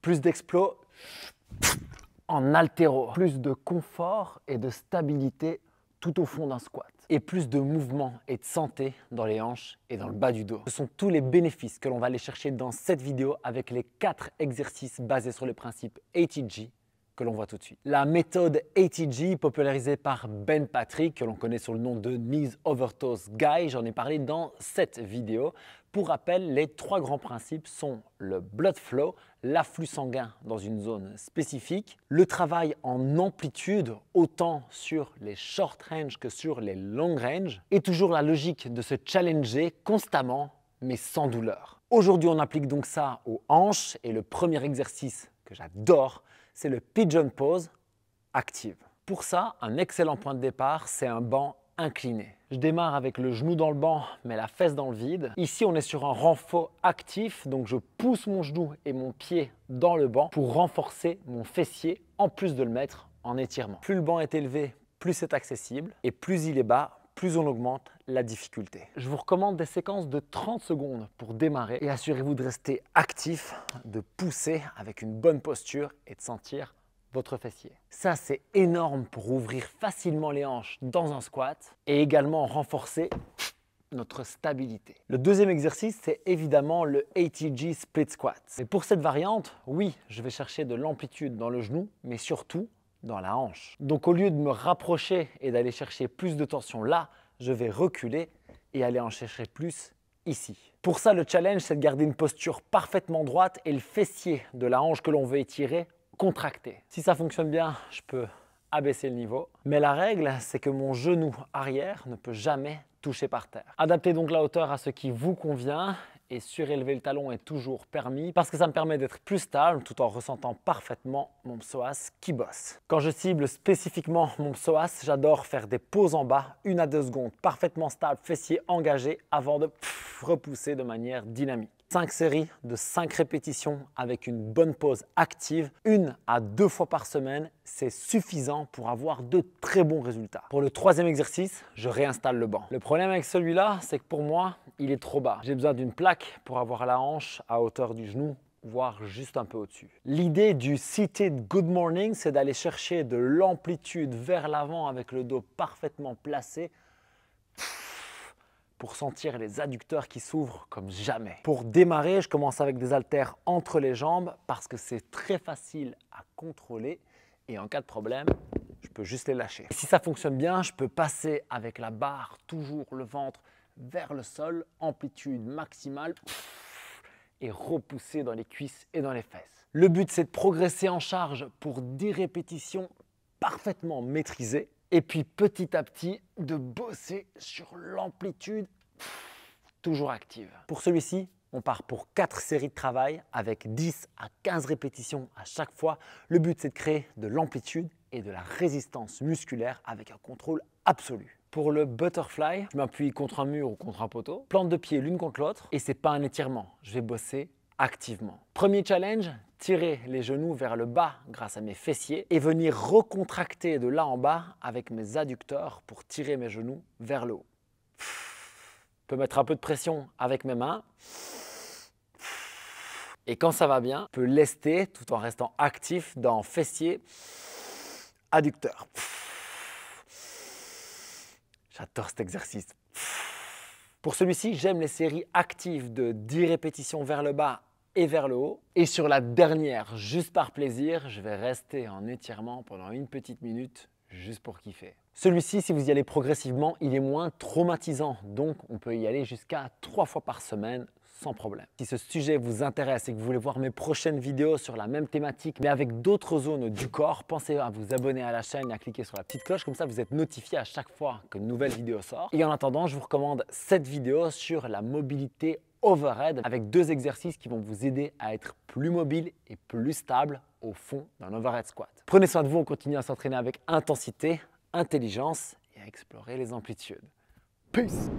Plus d'explos en haltéro, plus de confort et de stabilité tout au fond d'un squat. Et plus de mouvement et de santé dans les hanches et dans le bas du dos. Ce sont tous les bénéfices que l'on va aller chercher dans cette vidéo avec les 4 exercices basés sur le principe ATG que l'on voit tout de suite. La méthode ATG, popularisée par Ben Patrick, que l'on connaît sous le nom de Knees Over Toes Guy, j'en ai parlé dans cette vidéo. Pour rappel, les 3 grands principes sont le blood flow, l'afflux sanguin dans une zone spécifique, le travail en amplitude, autant sur les short range que sur les long range, et toujours la logique de se challenger constamment, mais sans douleur. Aujourd'hui, on applique donc ça aux hanches, et le premier exercice que j'adore, c'est le pigeon pose active. Pour ça, un excellent point de départ, c'est un banc incliné. Je démarre avec le genou dans le banc, mais la fesse dans le vide. Ici, on est sur un renfort actif, donc je pousse mon genou et mon pied dans le banc pour renforcer mon fessier, en plus de le mettre en étirement. Plus le banc est élevé, plus c'est accessible, et plus il est bas, plus on augmente la difficulté. Je vous recommande des séquences de 30 secondes pour démarrer et assurez-vous de rester actif, de pousser avec une bonne posture et de sentir votre fessier. Ça, c'est énorme pour ouvrir facilement les hanches dans un squat et également renforcer notre stabilité. Le deuxième exercice, c'est évidemment le ATG Split Squat. Et pour cette variante, oui, je vais chercher de l'amplitude dans le genou, mais surtout dans la hanche. Donc au lieu de me rapprocher et d'aller chercher plus de tension là, je vais reculer et aller en chercher plus ici. Pour ça, le challenge, c'est de garder une posture parfaitement droite et le fessier de la hanche que l'on veut étirer contracté. Si ça fonctionne bien, je peux abaisser le niveau. Mais la règle, c'est que mon genou arrière ne peut jamais toucher par terre. Adaptez donc la hauteur à ce qui vous convient et surélever le talon est toujours permis parce que ça me permet d'être plus stable tout en ressentant parfaitement mon psoas qui bosse. Quand je cible spécifiquement mon psoas, j'adore faire des pauses en bas, 1 à 2 secondes, parfaitement stable, fessier engagé avant de repousser de manière dynamique. 5 séries de 5 répétitions avec une bonne pause active, 1 à 2 fois par semaine, c'est suffisant pour avoir de très bons résultats. Pour le troisième exercice, je réinstalle le banc. Le problème avec celui-là, c'est que pour moi, il est trop bas. J'ai besoin d'une plaque pour avoir la hanche à hauteur du genou, voire juste un peu au-dessus. L'idée du seated good morning, c'est d'aller chercher de l'amplitude vers l'avant avec le dos parfaitement placé pour sentir les adducteurs qui s'ouvrent comme jamais. Pour démarrer, je commence avec des haltères entre les jambes parce que c'est très facile à contrôler et en cas de problème, je peux juste les lâcher. Et si ça fonctionne bien, je peux passer avec la barre, toujours le ventre vers le sol, amplitude maximale et repousser dans les cuisses et dans les fesses. Le but, c'est de progresser en charge pour 10 répétitions parfaitement maîtrisées. Et puis petit à petit, de bosser sur l'amplitude toujours active. Pour celui-ci, on part pour 4 séries de travail avec 10 à 15 répétitions à chaque fois. Le but, c'est de créer de l'amplitude et de la résistance musculaire avec un contrôle absolu. Pour le butterfly, je m'appuie contre un mur ou contre un poteau, plante de pied l'une contre l'autre et c'est pas un étirement. Je vais bosser activement. Premier challenge, tirer les genoux vers le bas grâce à mes fessiers et venir recontracter de là en bas avec mes adducteurs pour tirer mes genoux vers le haut. Je peux mettre un peu de pression avec mes mains. Et quand ça va bien, je peux lester tout en restant actif dans fessier, adducteur. J'adore cet exercice. Pour celui-ci, j'aime les séries actives de 10 répétitions vers le bas et vers le haut. Et sur la dernière, juste par plaisir, je vais rester en étirement pendant une petite minute, juste pour kiffer. Celui-ci, si vous y allez progressivement, il est moins traumatisant. Donc, on peut y aller jusqu'à 3 fois par semaine sans problème. Si ce sujet vous intéresse et que vous voulez voir mes prochaines vidéos sur la même thématique, mais avec d'autres zones du corps, pensez à vous abonner à la chaîne et à cliquer sur la petite cloche. Comme ça, vous êtes notifié à chaque fois qu'une nouvelle vidéo sort. Et en attendant, je vous recommande cette vidéo sur la mobilité overhead avec 2 exercices qui vont vous aider à être plus mobile et plus stable au fond d'un overhead squat. Prenez soin de vous, on continue à s'entraîner avec intensité, intelligence et à explorer les amplitudes. Peace!